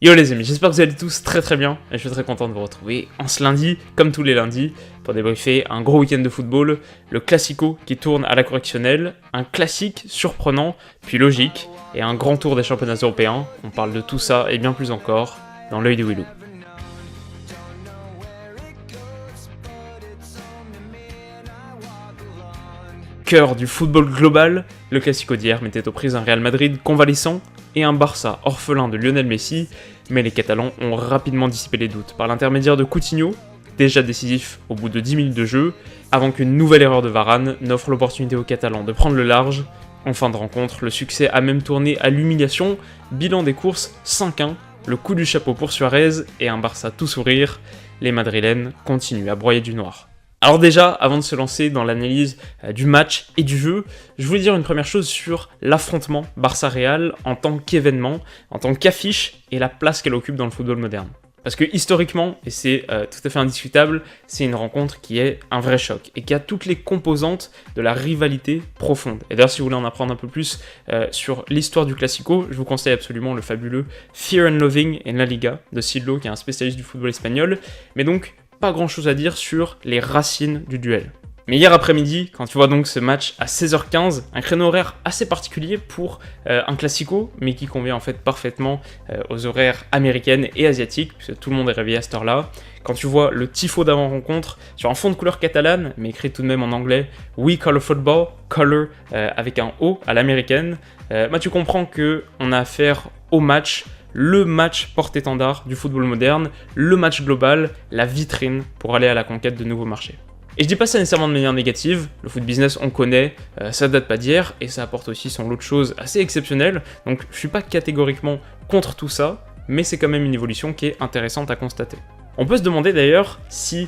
Yo les amis, j'espère que vous allez tous très bien et je suis très content de vous retrouver en ce lundi, comme tous les lundis, pour débriefer un gros week-end de football, le Classico qui tourne à la correctionnelle, un classique surprenant puis logique et un grand tour des championnats européens. On parle de tout ça et bien plus encore dans l'œil de Willou. Cœur du football global, le Classico d'hier mettait aux prises un Real Madrid convalescent et un Barça orphelin de Lionel Messi, mais les Catalans ont rapidement dissipé les doutes par l'intermédiaire de Coutinho, déjà décisif au bout de 10 minutes de jeu, avant qu'une nouvelle erreur de Varane n'offre l'opportunité aux Catalans de prendre le large. En fin de rencontre, le succès a même tourné à l'humiliation, bilan des courses 5-1, le coup du chapeau pour Suarez et un Barça tout sourire, les Madrilènes continuent à broyer du noir. Alors déjà, avant de se lancer dans l'analyse du match et du jeu, je voulais dire une première chose sur l'affrontement Barça-Real en tant qu'événement, en tant qu'affiche et la place qu'elle occupe dans le football moderne. Parce que historiquement, et c'est tout à fait indiscutable, c'est une rencontre qui est un vrai choc et qui a toutes les composantes de la rivalité profonde. Et d'ailleurs, si vous voulez en apprendre un peu plus sur l'histoire du Classico, je vous conseille absolument le fabuleux Fear and Loathing in La Liga de Sidlo, qui est un spécialiste du football espagnol. Mais donc, pas grand chose à dire sur les racines du duel. Mais hier après-midi, quand tu vois donc ce match à 16h15, un créneau horaire assez particulier pour un classico, mais qui convient en fait parfaitement aux horaires américaines et asiatiques, puisque tout le monde est réveillé à cette heure-là. Quand tu vois le tifo d'avant-rencontre sur un fond de couleur catalane, mais écrit tout de même en anglais « We call football », « color » avec un O à l'américaine, tu comprends qu'on a affaire au match, le match porte-étendard du football moderne, le match global, la vitrine pour aller à la conquête de nouveaux marchés. Et je dis pas ça nécessairement de manière négative, le foot business on connaît, ça date pas d'hier, et ça apporte aussi son lot de choses assez exceptionnelles, donc je suis pas catégoriquement contre tout ça, mais c'est quand même une évolution qui est intéressante à constater. On peut se demander d'ailleurs si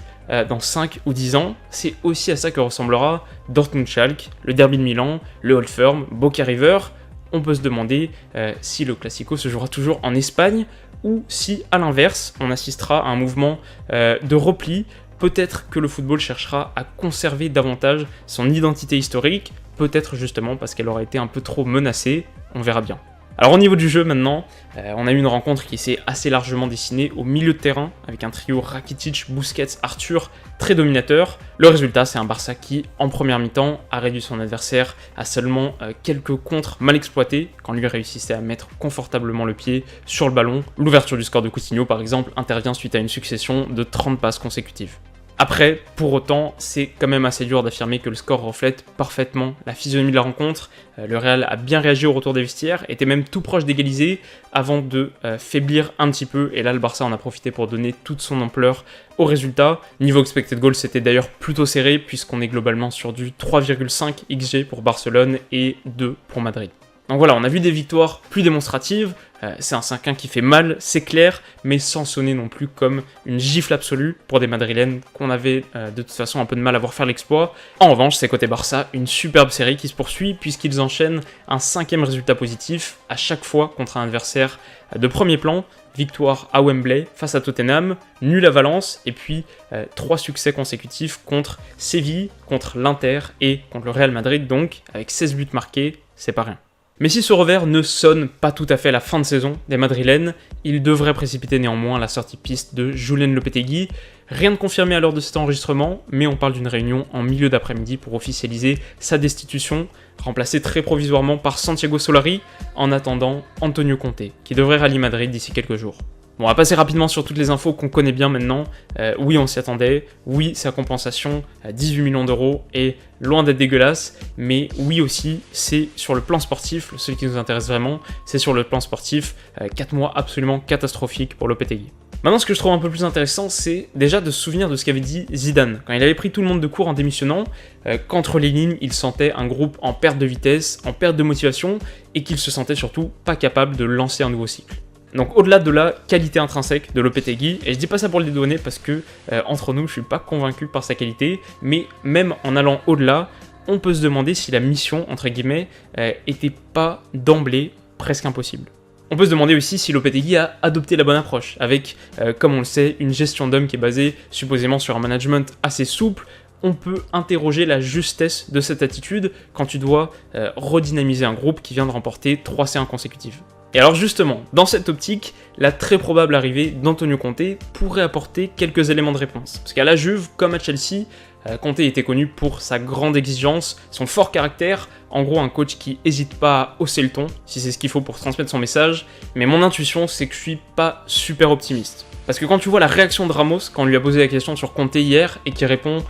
dans 5 ou 10 ans, c'est aussi à ça que ressemblera Dortmund-Schalke, le derby de Milan, le Old Firm, Boca River. On peut se demander si le Classico se jouera toujours en Espagne ou si, à l'inverse, on assistera à un mouvement de repli. Peut-être que le football cherchera à conserver davantage son identité historique, peut-être justement parce qu'elle aura été un peu trop menacée, on verra bien. Alors au niveau du jeu maintenant, on a eu une rencontre qui s'est assez largement dessinée au milieu de terrain, avec un trio Rakitic, Busquets, Arthur très dominateur. Le résultat, c'est un Barça qui, en première mi-temps, a réduit son adversaire à seulement quelques contres mal exploités, quand lui réussissait à mettre confortablement le pied sur le ballon. L'ouverture du score de Coutinho, par exemple, intervient suite à une succession de 30 passes consécutives. Après, pour autant, c'est quand même assez dur d'affirmer que le score reflète parfaitement la physionomie de la rencontre. Le Real a bien réagi au retour des vestiaires, était même tout proche d'égaliser avant de faiblir un petit peu, et là le Barça en a profité pour donner toute son ampleur au résultat. Niveau expected goal, c'était d'ailleurs plutôt serré, puisqu'on est globalement sur du 3,5 XG pour Barcelone et 2 pour Madrid. Donc voilà, on a vu des victoires plus démonstratives, c'est un 5-1 qui fait mal, c'est clair, mais sans sonner non plus comme une gifle absolue pour des Madrilènes qu'on avait de toute façon un peu de mal à voir faire l'exploit. En revanche, c'est côté Barça, une superbe série qui se poursuit puisqu'ils enchaînent un 5e résultat positif à chaque fois contre un adversaire de premier plan. Victoire à Wembley face à Tottenham, nul à Valence, et puis 3 succès consécutifs contre Séville, contre l'Inter et contre le Real Madrid, donc avec 16 buts marqués, c'est pas rien. Mais si ce revers ne sonne pas tout à fait la fin de saison des Madrilènes, il devrait précipiter néanmoins la sortie piste de Julen Lopetegui. Rien de confirmé à l'heure de cet enregistrement, mais on parle d'une réunion en milieu d'après-midi pour officialiser sa destitution, remplacée très provisoirement par Santiago Solari, en attendant Antonio Conte, qui devrait rallier Madrid d'ici quelques jours. Bon, on va passer rapidement sur toutes les infos qu'on connaît bien maintenant. Oui, on s'y attendait. Oui, sa compensation à 18 millions d'euros est loin d'être dégueulasse. Mais oui aussi, c'est sur le plan sportif, celui qui nous intéresse vraiment, c'est sur le plan sportif, 4 mois absolument catastrophiques pour Lopetegui. Maintenant, ce que je trouve un peu plus intéressant, c'est déjà de se souvenir de ce qu'avait dit Zidane. Quand il avait pris tout le monde de court en démissionnant, qu'entre les lignes, il sentait un groupe en perte de vitesse, en perte de motivation, et qu'il se sentait surtout pas capable de lancer un nouveau cycle. Donc au-delà de la qualité intrinsèque de Lopetegui, et je dis pas ça pour le dédouaner parce que, entre nous, je suis pas convaincu par sa qualité, mais même en allant au-delà, on peut se demander si la mission, entre guillemets, était pas d'emblée presque impossible. On peut se demander aussi si Lopetegui a adopté la bonne approche, avec, comme on le sait, une gestion d'hommes qui est basée supposément sur un management assez souple. On peut interroger la justesse de cette attitude quand tu dois redynamiser un groupe qui vient de remporter 3 C1 consécutifs. Et alors justement, dans cette optique, la très probable arrivée d'Antonio Conte pourrait apporter quelques éléments de réponse. Parce qu'à la Juve, comme à Chelsea, Conte était connu pour sa grande exigence, son fort caractère, en gros un coach qui n'hésite pas à hausser le ton, si c'est ce qu'il faut pour transmettre son message, mais mon intuition c'est que je suis pas super optimiste. Parce que quand tu vois la réaction de Ramos quand on lui a posé la question sur Conte hier et qu'il répond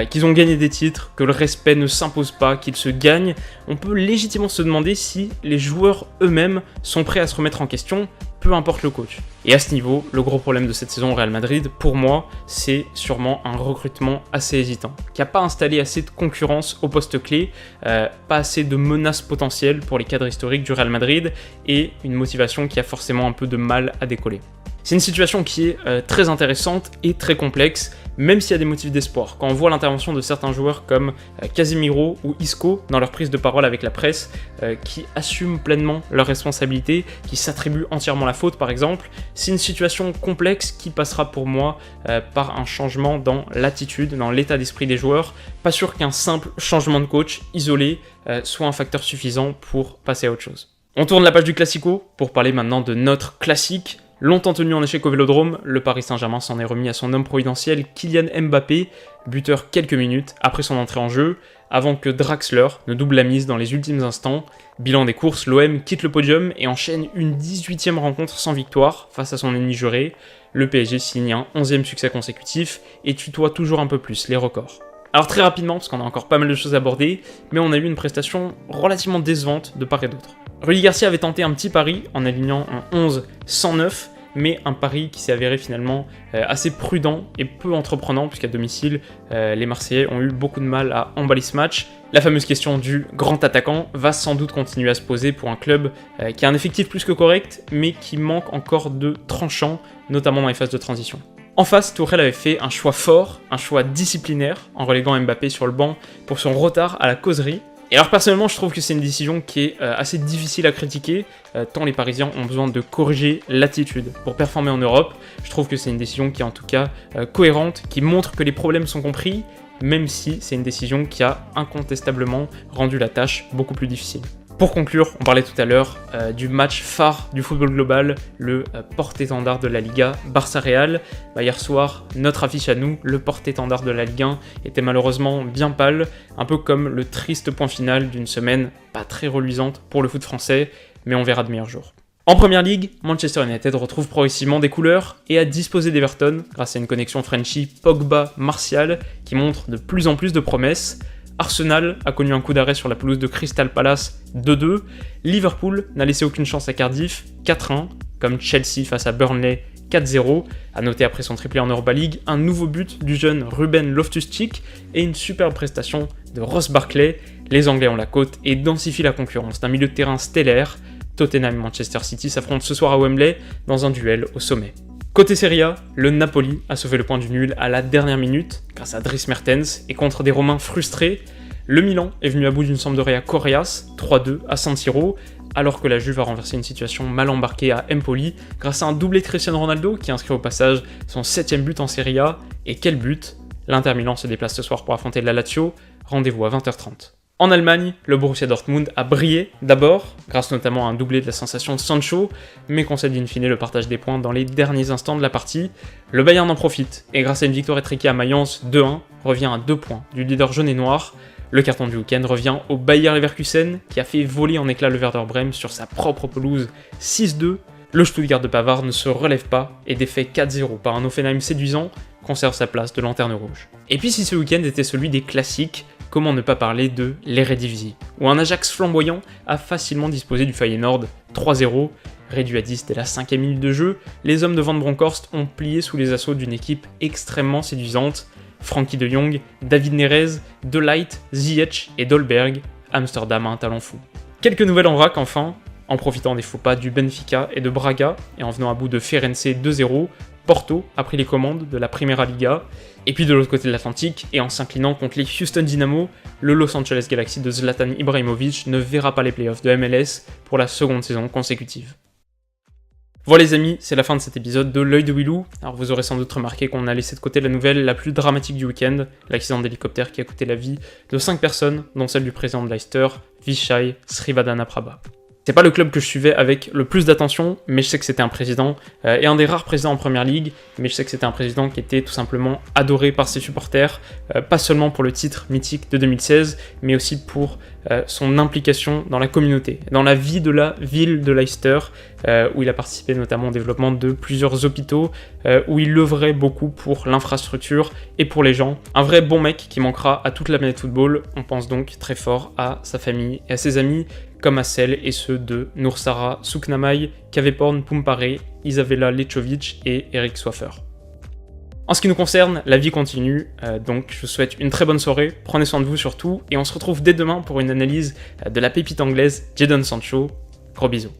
qu'ils ont gagné des titres, que le respect ne s'impose pas, qu'ils se gagnent, on peut légitimement se demander si les joueurs eux-mêmes sont prêts à se remettre en question, peu importe le coach. Et à ce niveau, le gros problème de cette saison au Real Madrid, pour moi, c'est sûrement un recrutement assez hésitant, qui n'a pas installé assez de concurrence au poste clé, pas assez de menaces potentielles pour les cadres historiques du Real Madrid, et une motivation qui a forcément un peu de mal à décoller. C'est une situation qui est très intéressante et très complexe, même s'il y a des motifs d'espoir. Quand on voit l'intervention de certains joueurs comme Casemiro ou Isco dans leur prise de parole avec la presse, qui assument pleinement leurs responsabilités, qui s'attribuent entièrement la faute par exemple, c'est une situation complexe qui passera pour moi par un changement dans l'attitude, dans l'état d'esprit des joueurs. Pas sûr qu'un simple changement de coach isolé soit un facteur suffisant pour passer à autre chose. On tourne la page du Classico pour parler maintenant de notre classique. Longtemps tenu en échec au Vélodrome, le Paris Saint-Germain s'en est remis à son homme providentiel Kylian Mbappé, buteur quelques minutes après son entrée en jeu, avant que Draxler ne double la mise dans les ultimes instants. Bilan des courses, l'OM quitte le podium et enchaîne une 18e rencontre sans victoire face à son ennemi juré. Le PSG signe un 11e succès consécutif et tutoie toujours un peu plus les records. Alors très rapidement, parce qu'on a encore pas mal de choses à aborder, mais on a eu une prestation relativement décevante de part et d'autre. Rudy Garcia avait tenté un petit pari en alignant un 11 109, mais un pari qui s'est avéré finalement assez prudent et peu entreprenant, puisqu'à domicile, les Marseillais ont eu beaucoup de mal à emballer ce match. La fameuse question du grand attaquant va sans doute continuer à se poser pour un club qui a un effectif plus que correct, mais qui manque encore de tranchant, notamment dans les phases de transition. En face, Tourelle avait fait un choix fort, un choix disciplinaire, en reléguant Mbappé sur le banc pour son retard à la causerie. Et alors personnellement, je trouve que c'est une décision qui est assez difficile à critiquer, tant les Parisiens ont besoin de corriger l'attitude pour performer en Europe. Je trouve que c'est une décision qui est en tout cas cohérente, qui montre que les problèmes sont compris, même si c'est une décision qui a incontestablement rendu la tâche beaucoup plus difficile. Pour conclure, on parlait tout à l'heure du match phare du football global, le porte-étendard de la Liga, Barça-Real. Hier soir, notre affiche à nous, le porte-étendard de la Ligue 1, était malheureusement bien pâle, un peu comme le triste point final d'une semaine pas très reluisante pour le foot français, mais on verra de meilleurs jours. En Première Ligue, Manchester United retrouve progressivement des couleurs et a disposé d'Everton grâce à une connexion Frenchie Pogba-Martial qui montre de plus en plus de promesses. Arsenal a connu un coup d'arrêt sur la pelouse de Crystal Palace 2-2, Liverpool n'a laissé aucune chance à Cardiff 4-1, comme Chelsea face à Burnley 4-0, à noter après son triplé en Europa League, un nouveau but du jeune Ruben Loftus-Cheek et une superbe prestation de Ross Barkley. Les Anglais ont la cote et densifient la concurrence d'un milieu de terrain stellaire. Tottenham et Manchester City s'affrontent ce soir à Wembley dans un duel au sommet. Côté Serie A, le Napoli a sauvé le point du nul à la dernière minute grâce à Dries Mertens et contre des Romains frustrés. Le Milan est venu à bout d'une Sampdoria Coriace, 3-2 à San Siro, alors que la Juve a renversé une situation mal embarquée à Empoli grâce à un doublé de Cristiano Ronaldo qui inscrit au passage son 7ème but en Serie A. Et quel but! L'Inter Milan se déplace ce soir pour affronter la Lazio, rendez-vous à 20h30. En Allemagne, le Borussia Dortmund a brillé d'abord, grâce notamment à un doublé de la sensation de Sancho, mais concède in fine le partage des points dans les derniers instants de la partie. Le Bayern en profite, et grâce à une victoire étriquée à Mayence 2-1, revient à 2 points du leader jaune et noir. Le carton du week-end revient au Bayer Leverkusen, qui a fait voler en éclats le Werder Bremen sur sa propre pelouse 6-2. Le Stuttgart de Pavard ne se relève pas et défait 4-0 par un Hoffenheim séduisant, conserve sa place de lanterne rouge. Et puis si ce week-end était celui des classiques, comment ne pas parler de l'Eredivisie, où un Ajax flamboyant a facilement disposé du Feyenoord 3-0, réduit à 10 dès la 5e minute de jeu, les hommes de Van Bronckhorst ont plié sous les assauts d'une équipe extrêmement séduisante. Frankie de Jong, David Neres, De Ligt, Ziyech et Dolberg, Amsterdam a un talent fou. Quelques nouvelles en vrac enfin, en profitant des faux pas du Benfica et de Braga, et en venant à bout de Ferenc 2-0, Porto a pris les commandes de la Primera Liga, et puis de l'autre côté de l'Atlantique, et en s'inclinant contre les Houston Dynamo, le Los Angeles Galaxy de Zlatan Ibrahimovic ne verra pas les playoffs de MLS pour la seconde saison consécutive. Voilà les amis, c'est la fin de cet épisode de l'œil de Willou. Alors vous aurez sans doute remarqué qu'on a laissé de côté la nouvelle la plus dramatique du week-end, l'accident d'hélicoptère qui a coûté la vie de 5 personnes, dont celle du président de Leicester, Vishai Srivadhanaprabha. C'est pas le club que je suivais avec le plus d'attention, mais je sais que c'était un président, et un des rares présidents en Première Ligue, mais je sais que c'était un président qui était tout simplement adoré par ses supporters, pas seulement pour le titre mythique de 2016, mais aussi pour son implication dans la communauté, dans la vie de la ville de Leicester, où il a participé notamment au développement de plusieurs hôpitaux, où il œuvrait beaucoup pour l'infrastructure et pour les gens. Un vrai bon mec qui manquera à toute la planète football. On pense donc très fort à sa famille et à ses amis, comme à celles et ceux de Noursara Souknamay, Kaveporn Pumpare, Isabella Lechovic et Eric Swaffer. En ce qui nous concerne, la vie continue, donc je vous souhaite une très bonne soirée, prenez soin de vous surtout, et on se retrouve dès demain pour une analyse de la pépite anglaise Jadon Sancho. Gros bisous.